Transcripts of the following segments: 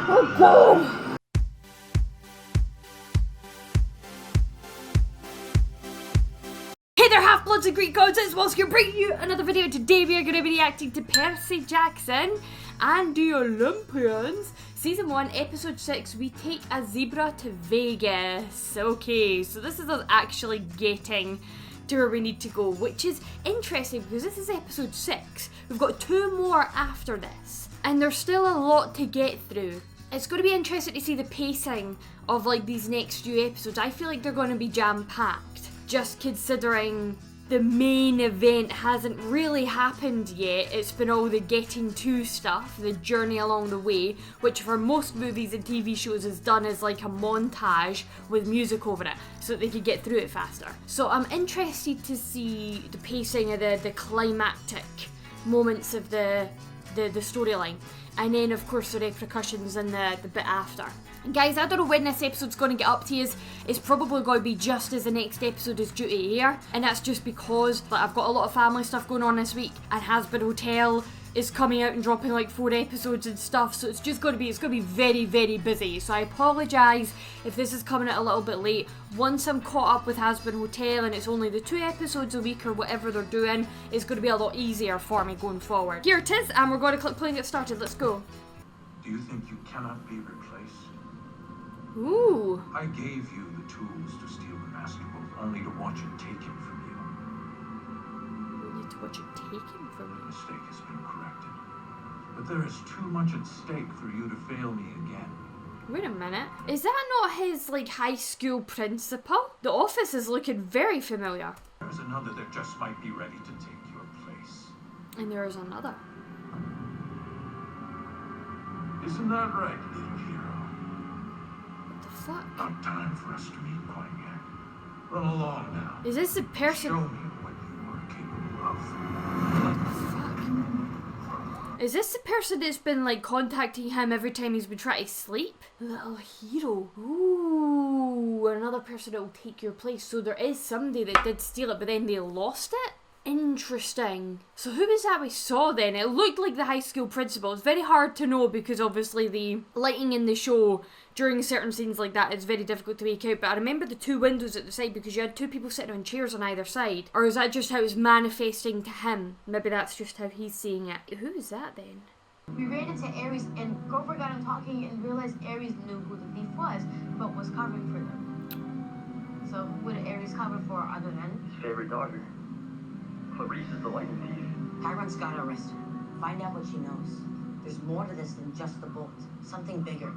Oh god! Hey there, Half-Bloods and Greek gods, it's Walsker bringing you another video. Today we are going to be reacting to Percy Jackson and the Olympians. Season 1, Episode 6, we take a zebra to Vegas. Okay, so this is us actually getting to where we need to go, which is interesting because this is Episode 6. We've got 2 more after this, and there's still a lot to get through. It's going to be interesting to see the pacing of like these next few episodes. I feel like they're going to be jam-packed, just considering the main event hasn't really happened yet. It's been all the getting to stuff, the journey along the way, which for most movies and TV shows is done as like a montage with music over it, so that they could get through it faster. So I'm interested to see the pacing of the climactic moments of the storyline. And then of course the repercussions and the bit after. And guys, I don't know when this episode's going to get up to you. It's probably going to be just as the next episode is due to air. And that's just because like, I've got a lot of family stuff going on this week. And Has-Been Hotel is coming out and dropping like 4 episodes and stuff. So it's going to be very, very busy. So I apologise if this is coming out a little bit late. Once I'm caught up with Has-Been Hotel and it's only the 2 episodes a week or whatever they're doing, it's going to be a lot easier for me going forward. Here it is, and we're going to click play and get started. Let's go. Do you think you cannot be replaced? Ooh. I gave you the tools to steal the Master Bolt, only to watch it taken from you. We need to watch it taken from The you. mistake has been corrected. But there is too much at stake for you to fail me again. Wait a minute. Is that not his like high school principal? The office is looking very familiar. There's another that just might be ready to take your place. And there is another. Isn't that right, little hero? What the fuck? Not time for us to meet quite yet. Run along now. Is this the person? Show me what you are capable of. Fuck. Is this the person that's been like contacting him every time he's been trying to sleep? Little hero. Ooh, another person that will take your place. So there is somebody that did steal it, but then they lost it? Interesting. So who was that we saw then? It looked like the high school principal. It's very hard to know because obviously the lighting in the show during certain scenes like that is very difficult to make out. But I remember the 2 windows at the side because you had 2 people sitting on chairs on either side. Or is that just how it's manifesting to him? Maybe that's just how he's seeing it. Who is that then? We ran into Ares and Grover got him talking and realized Ares knew who the thief was, but was covering for them. So who would Ares cover for other than His favorite daughter. Clarice is the lightning thief. Tyrant's gotta arrest her. Find out what she knows. There's more to this than just the bolt. Something bigger.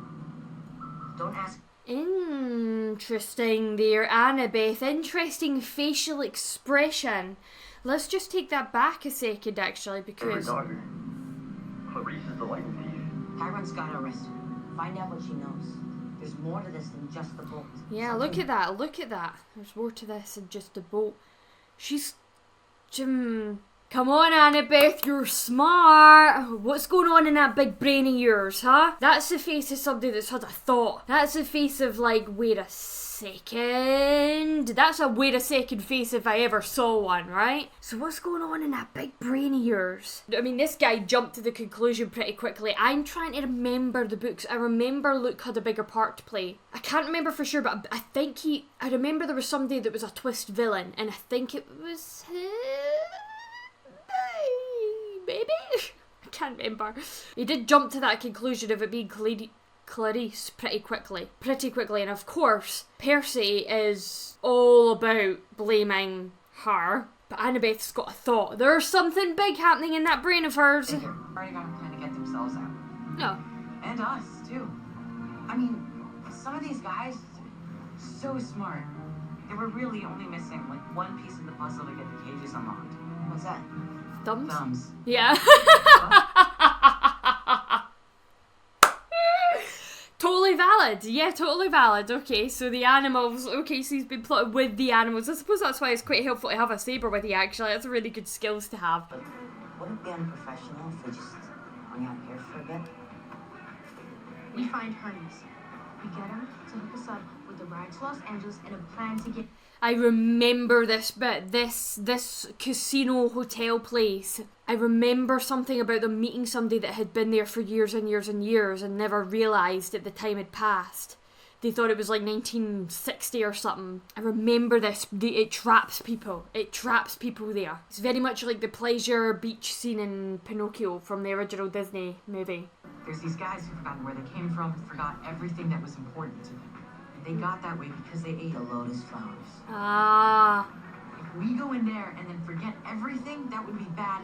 Don't ask. Interesting there, Annabeth. Interesting facial expression. Let's just take that back a second, actually, Favorite because... daughter. Clarice is the lightning thief. Tyrant's gotta arrest her. Find out what she knows. There's more to this than just the bolt. Yeah, look at that, look at that. There's more to this than just the boat. She's... Come on, Annabeth, you're smart. What's going on in that big brain of yours, huh? That's the face of somebody that's had a thought. That's the face of like, wait a second. That's a wait a second face if I ever saw one, right? So what's going on in that big brain of yours? I mean, this guy jumped to the conclusion pretty quickly. I'm trying to remember the books. I remember Luke had a bigger part to play. I can't remember for sure, but I think I remember there was somebody that was a twist villain, and I think it was him. Maybe? I can't remember. He did jump to that conclusion of it being Clarice pretty quickly. And of course, Percy is all about blaming her. But Annabeth's got a thought. There's something big happening in that brain of hers. They've already got a plan to get themselves out. No. And us, too. I mean, some of these guys, so smart. They were really only missing like one piece of the puzzle to get the cages unlocked. What's that? Thumbs? Thumbs. Yeah. Totally valid. Yeah, totally valid. Okay, so the animals. Okay, so he's been plotting with the animals. I suppose that's why it's quite helpful to have a saber with you, actually. That's really good skills to have. But would it be unprofessional if we just hung out here for a bit? we find Hermes? We get him to hook us up with the ride to Los Angeles and a plan to get... I remember this bit, this casino hotel place. I remember something about them meeting somebody that had been there for years and years and years and never realised that the time had passed. They thought it was like 1960 or something. I remember this. It traps people. It traps people there. It's very much like the pleasure beach scene in Pinocchio from the original Disney movie. There's these guys who've forgotten where they came from, forgot everything that was important to them. And they got that way because they ate the lotus flowers. Ah. If we go in there and then forget everything, that would be bad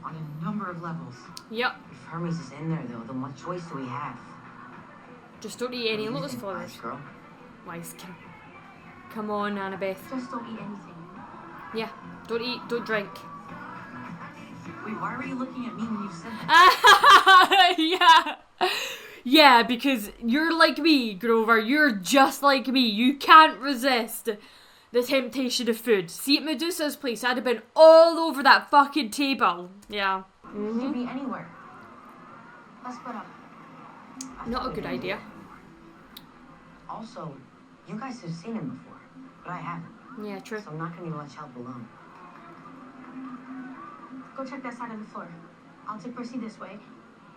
on a number of levels. Yep. If Hermes is in there, though, then what choice do we have? Just don't eat any lotus flowers. Wise girl. Wise girl. Come on, Annabeth. Just don't eat anything. Yeah. Don't eat, don't drink. Wait, why were you looking at me when you said that? Yeah. Yeah, because you're like me, Grover. You're just like me. You can't resist the temptation of food. See, at Medusa's place, I'd have been all over that fucking table. Yeah. It could be anywhere. Let's put up. Not a good idea. Also, you guys have seen him before, but I haven't. Yeah, true. So I'm not gonna need much help alone. Go check that side of the floor. I'll take Percy this way.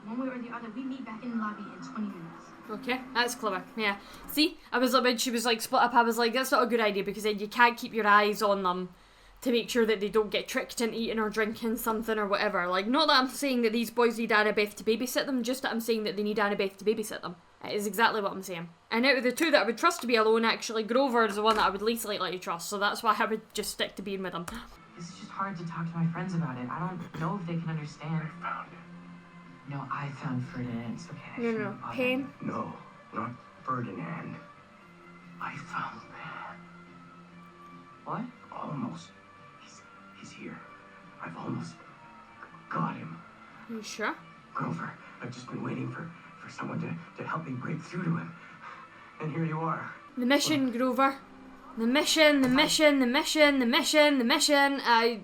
One way or the other, we meet back in the lobby in 20 minutes. Okay, that's clever. Yeah. See, I was like, when she was like split up, I was like, that's not a good idea because then you can't keep your eyes on them to make sure that they don't get tricked into eating or drinking something or whatever. Like, not that I'm saying that these boys need Annabeth to babysit them, just that I'm saying that they need Annabeth to babysit them. It is exactly what I'm saying. And out of the two that I would trust to be alone, actually, Grover is the one that I would least likely to trust, so that's why I would just stick to being with him. It's just hard to talk to my friends about it. I don't know if they can understand. I found it. No, I found Ferdinand. It's okay. No. Pain. No, not Ferdinand. I found that. What? Almost. He's here. I've almost got him. You sure? Grover, I've just been waiting for someone to help me break through to him. And here you are. The mission, Grover. The mission.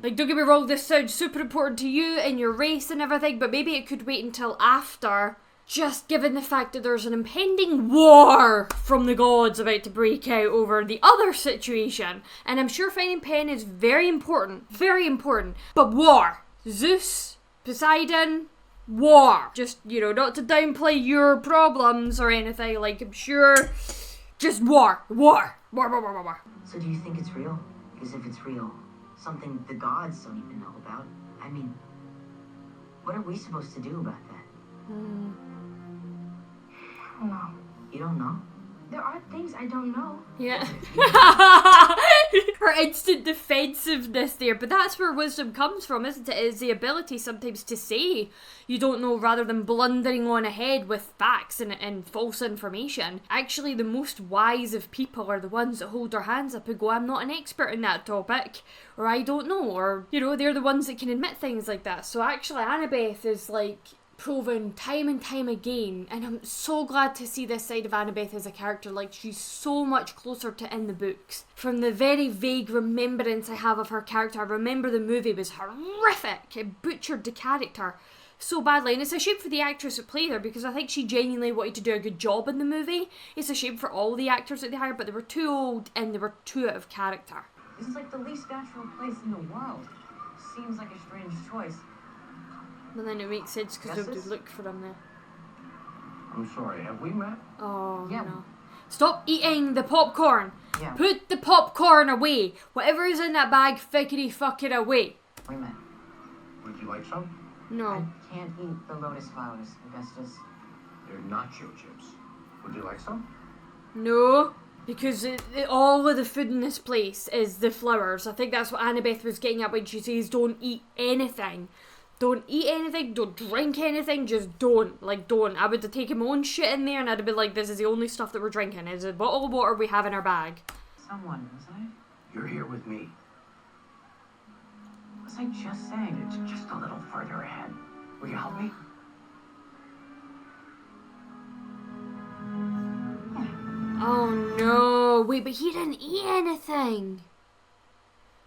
Like, don't get me wrong, this sounds super important to you and your race and everything, but maybe it could wait until after, just given the fact that there's an impending war from the gods about to break out over the other situation. And I'm sure finding Pen is very important, but war. Zeus, Poseidon, war. Just, you know, not to downplay your problems or anything, like, I'm sure, just war. So do you think it's real? Because if it's real, something the gods don't even know about, I mean, what are we supposed to do about that? I don't know. You don't know? There are things I don't know. Yeah. Her instant defensiveness there, but that's where wisdom comes from, isn't it? Is the ability sometimes to say you don't know rather than blundering on ahead with facts and false information. Actually, the most wise of people are the ones that hold their hands up and go, I'm not an expert in that topic, or I don't know, or, you know, they're the ones that can admit things like that. So actually, Annabeth is like proven time and time again, and I'm so glad to see this side of Annabeth as a character. Like, she's so much closer to in the books. From the very vague remembrance I have of her character, I remember the movie was horrific. It butchered the character so badly, and it's a shame for the actress who played her because I think she genuinely wanted to do a good job in the movie. It's a shame for all the actors that they hired, but they were too old and they were too out of character. This is like the least natural place in the world. Seems like a strange choice. But then it makes sense because Yes, nobody it's- would look for them there. I'm sorry, have we met? Oh, Yeah. no. Stop eating the popcorn! Yeah, Put the popcorn away! Whatever is in that bag, fickety fuck it away! we met. Would you like some? No. I can't eat the lotus flowers, Augustus. They're nacho chips. Would you like some? No. Because all of the food in this place is the flowers. I think that's what Annabeth was getting at when she says don't eat anything. Don't eat anything, don't drink anything, just don't. Like, don't. I would have taken my own shit in there and I'd have been like, this is the only stuff that we're drinking. It's a bottle of water we have in our bag. Someone, was I? You're here with me. Was I just saying? It's just a little further ahead. Will you help me? Oh no. Wait, but he didn't eat anything.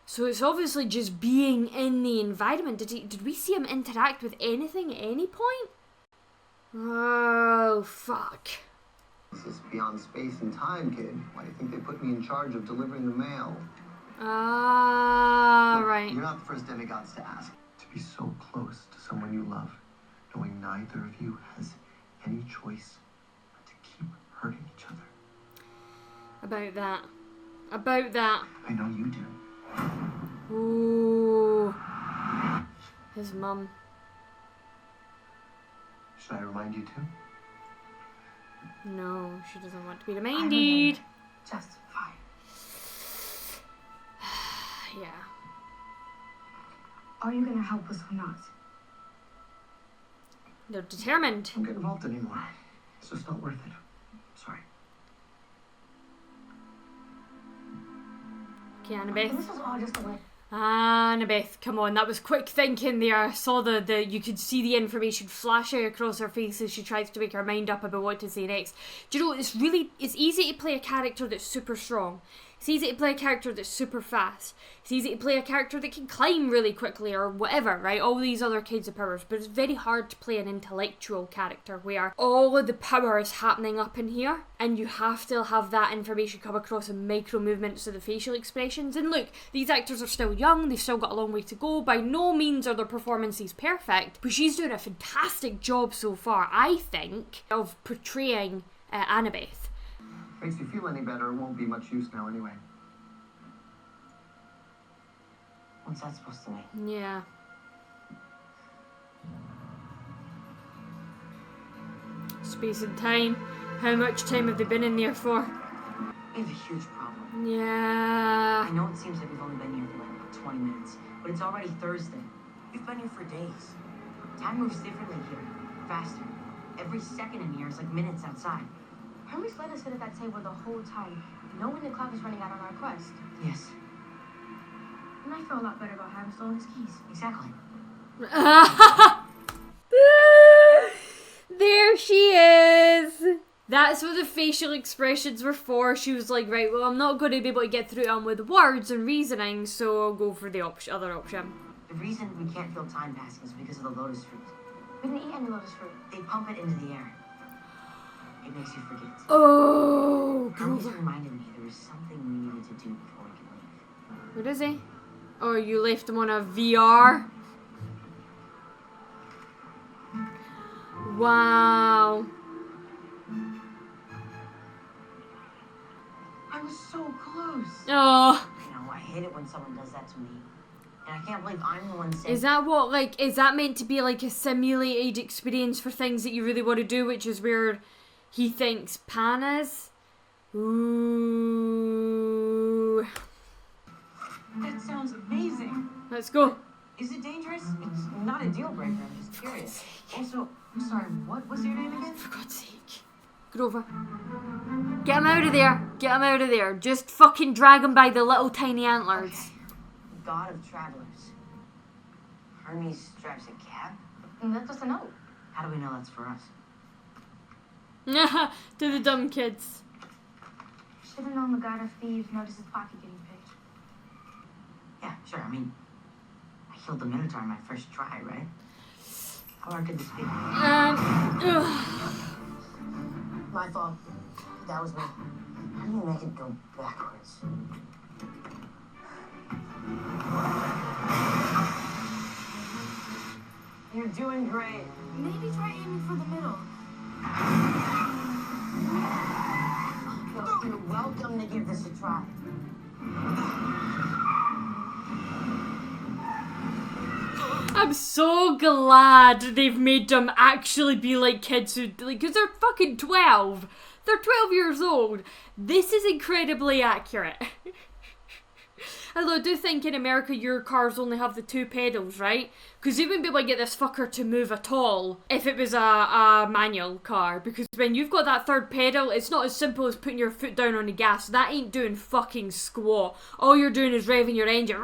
So it's obviously just being in the environment. Did we see him interact with anything at any point? Oh, fuck. This is beyond space and time, kid. Why do you think they put me in charge of delivering the mail? Ah, Look, right. You're not the first demigods to ask. To be be so close to someone you love, knowing neither of you has any choice but to keep hurting each other. About that. About that. I know you do. Ooh. His mum. Should I remind you too? No, she doesn't want to be reminded. Just fine. Yeah. Are you gonna help us or not? They're determined. Don't get involved anymore. It's just not worth it. Sorry. Okay, Annabeth. This was all just a way. Annabeth, come on, that was quick thinking there. I saw you could see the information flashing across her face as she tries to make her mind up about what to say next. Do you know, it's easy to play a character that's super strong. It's easy to play a character that's super fast. It's easy to play a character that can climb really quickly or whatever, right? All these other kinds of powers. But it's very hard to play an intellectual character where all of the power is happening up in here and you have to have that information come across in micro movements of the facial expressions. And look, these actors are still young. They've still got a long way to go. By no means are their performances perfect, but she's doing a fantastic job so far, I think, of portraying Annabeth. Makes you feel any better, it won't be much use now anyway. What's that supposed to mean? Yeah. Space and time. How much time have they been in there for? We have a huge problem. Yeah. I know it seems like we've only been here for like 20 minutes, but it's already Thursday. We've been here for days. Time moves differently here, faster. Every second in here is like minutes outside. Hermes let us sit at that table the whole time, knowing the clock was running out on our quest. Yes, And I feel a lot better about having stolen his keys. exactly. There she is. That's what the facial expressions were for. She was like, right, well, I'm not going to be able to get through them with words and reasoning, so I'll go for the other option. The reason we can't feel time passing is because of the lotus fruit. We didn't eat any lotus fruit. They pump it into the air. It makes you forget. Oh, Hermes cool. reminded me there was something we needed to do before we could leave. What is he? Oh, you left him on a VR? Wow. I was so close. Oh. You know, I hate it when someone does that to me. And I can't believe I'm the one saying... Is that what, like, is that meant to be like a simulated experience for things that you really want to do, which is where he thinks Pan is? Ooh. That sounds amazing. Let's go. Is it dangerous? It's not a deal breaker. I'm just curious. Also, I'm sorry, what was your name again? For God's sake. Grover. Get him out of there. Get him out of there. Just fucking drag him by the little tiny antlers. Okay. God of Travelers. Hermes drives a cab? And that's just a note. How do we know that's for us? To the dumb kids. Should have known the god of thieves noticed his pocket getting picked. Yeah, sure. I mean, I killed the Minotaur in my first try, right? How hard could this be? Ugh. My fault. That was me. How do you make it go backwards? You're doing great. Maybe try aiming for the middle. You're welcome to give this a try. I'm so glad they've made them actually be like kids who, like, because they're fucking 12. They're 12 years old. This is incredibly accurate. Although I do think in America your cars only have the 2 pedals, right? Because you wouldn't be able to get this fucker to move at all if it was a manual car. Because when you've got that 3rd pedal, it's not as simple as putting your foot down on the gas. That ain't doing fucking squat. All you're doing is revving your engine.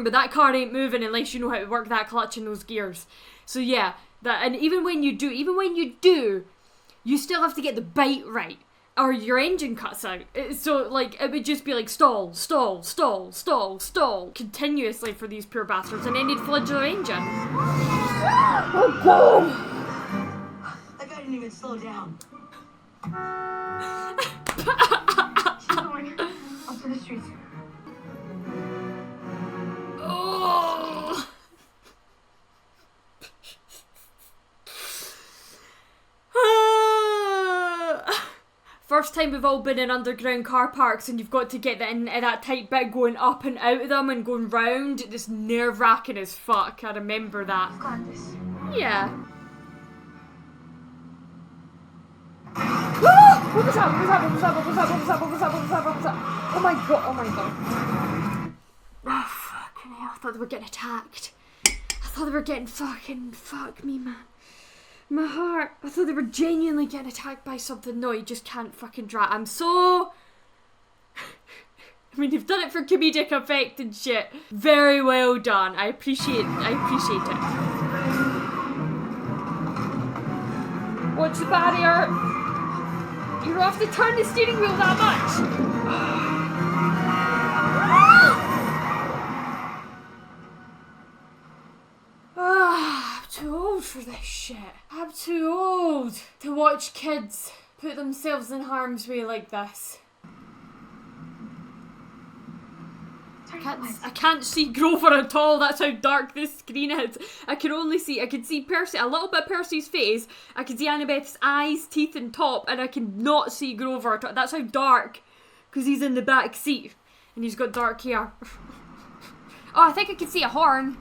But that car ain't moving unless you know how to work that clutch and those gears. So yeah, and even when you do, you still have to get the bite right, or your engine cuts out. So, like, it would just be like stall, stall, stall, stall, stall, continuously for these poor bastards, and then they'd flood their engine. Oh god! That guy didn't even slow down. Keep going. Up to the streets. Oh! First time we've all been in underground car parks and you've got to get in that tight bit going up and out of them and going round. It's nerve-wracking as fuck. I remember that. I've got this. Yeah. What was that? What was that? What was that? What was that? What was that? What was that? What was that? What was that? Oh my god. Oh my god. Oh fucking hell. I thought they were getting attacked. I thought they were getting fucking... Fuck me, man. My heart. I thought they were genuinely getting attacked by something. No, you just can't fucking drag. I'm so... I mean, you've done it for comedic effect and shit. Very well done. I appreciate it. Watch the barrier. You don't have to turn the steering wheel that much. I'm too old for this shit. I'm too old to watch kids put themselves in harm's way like this. I can't see Grover at all. That's how dark this screen is. I can see Percy, a little bit of Percy's face. I can see Annabeth's eyes, teeth and top, and I can not see Grover at all. That's how dark, because he's in the back seat and he's got dark hair. Oh, I think I can see a horn.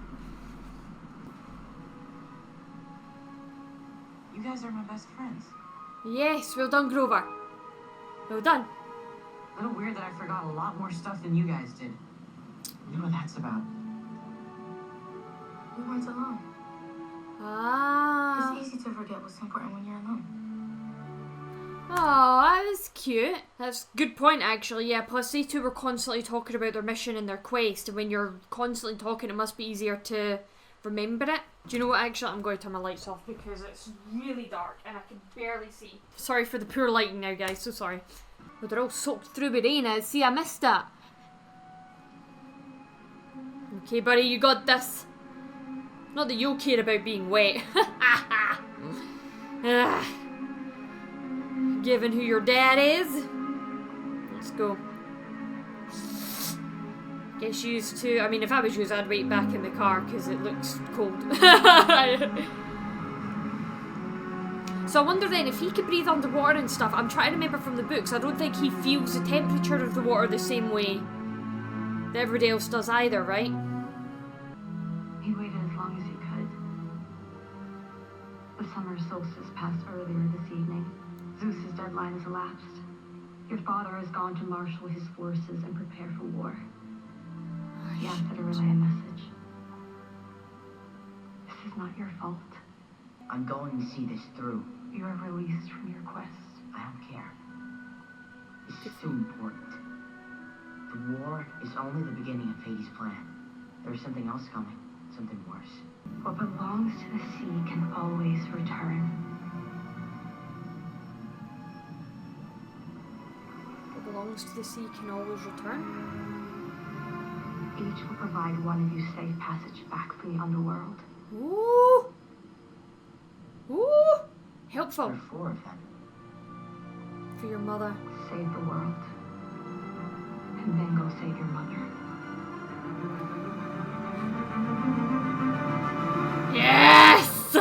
You guys are my best friends. Yes, well done, Grover. Well done. A little weird that I forgot a lot more stuff than you guys did. You know what that's about? We weren't alone. Ah. It's easy to forget what's important when you're alone. Oh, that was cute. That's a good point, actually. Yeah, plus they two were constantly talking about their mission and their quest, and when you're constantly talking, it must be easier to remember it. Do you know what? Actually, I'm going to turn my lights off because it's really dark and I can barely see. Sorry for the poor lighting now, guys. So sorry. But they're all soaked through with rain. See, I missed that. Okay, buddy, you got this. Not that you'll care about being wet. Given who your dad is. Let's go. Get used to... I mean, if I was you, I'd wait back in the car because it looks cold. So I wonder then, if he could breathe underwater and stuff, I'm trying to remember from the books, I don't think he feels the temperature of the water the same way that everybody else does either, right? He waited as long as he could. The summer solstice passed earlier this evening. Zeus's deadline has elapsed. Your father has gone to marshal his forces and prepare for war. He asked her to relay a message. This is not your fault. I'm going to see this through. You are released from your quest. I don't care. This is too important. The war is only the beginning of Hades' plan. There's something else coming. Something worse. What belongs to the sea can always return. What belongs to the sea can always return? Each will provide one of you safe passage back from the underworld. Ooh! Ooh! Helpful. There are 4 of them. For your mother. Save the world. And then go save your mother. Yes!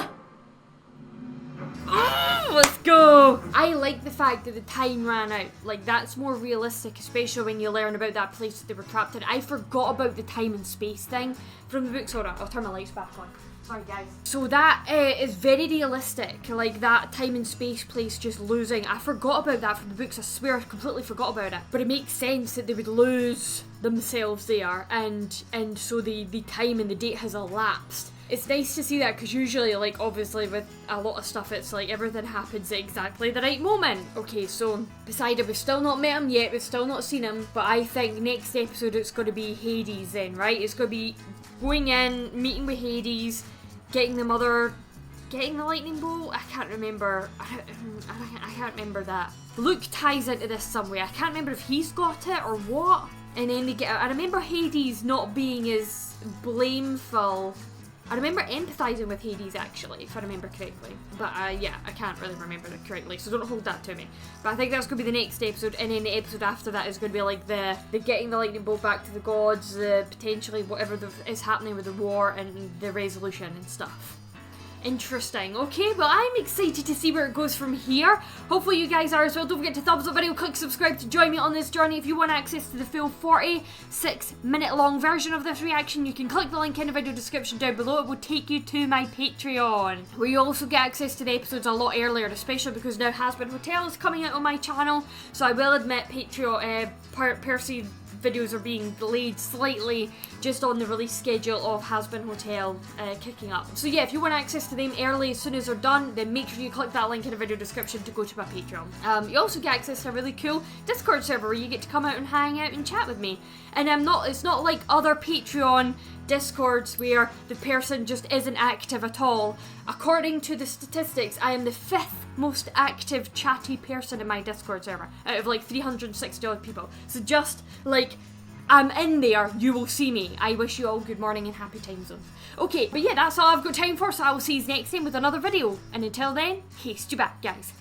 Let's go! I like the fact that the time ran out. Like, that's more realistic, especially when you learn about that place that they were trapped in. I forgot about the time and space thing from the books. Hold on, I'll turn my lights back on. Sorry, guys. So that is very realistic. Like, that time and space place just losing. I forgot about that from the books. I swear I completely forgot about it. But it makes sense that they would lose themselves there. And so the time and the date has elapsed. It's nice to see that, because usually, like, obviously with a lot of stuff, it's like everything happens at exactly the right moment. Okay, so Poseidon, we've still not met him yet, we've still not seen him, but I think next episode it's going to be Hades then, right? It's going to be going in, meeting with Hades, getting the mother, getting the lightning bolt. I can't remember. I can't remember that. Luke ties into this some way. I can't remember if he's got it or what. And then they get out. I remember Hades not being as blameful. I remember empathising with Hades, actually, if I remember correctly. But yeah, I can't really remember it correctly, so don't hold that to me. But I think that's going to be the next episode, and then the episode after that is going to be like the getting the lightning bolt back to the gods, the potentially whatever is happening with the war and the resolution and stuff. interesting. Okay, well, I'm excited to see where it goes from here. Hopefully you guys are as well. Don't forget to thumbs up the video, click subscribe to join me on this journey. If you want access to the full 46-minute long version of this reaction, you can click the link in the video description down below. It will take you to my Patreon, where you also get access to the episodes a lot earlier, especially because now Has Been Hotel is coming out on my channel. So I will admit Patreon, Percy videos are being delayed slightly just on the release schedule of Has Been Hotel kicking up. So yeah, if you want access to them early as soon as they're done, then make sure you click that link in the video description to go to my Patreon. You also get access to a really cool Discord server where you get to come out and hang out and chat with me. And it's not like other Patreon Discords where the person just isn't active at all. According to the statistics, I am the 5th most active chatty person in my Discord server out of like 360 odd people. So just like I'm in there, you will see me. I wish you all good morning and happy time zones. Okay, but yeah, that's all I've got time for, so I will see you next time with another video. And until then, haste you back, guys.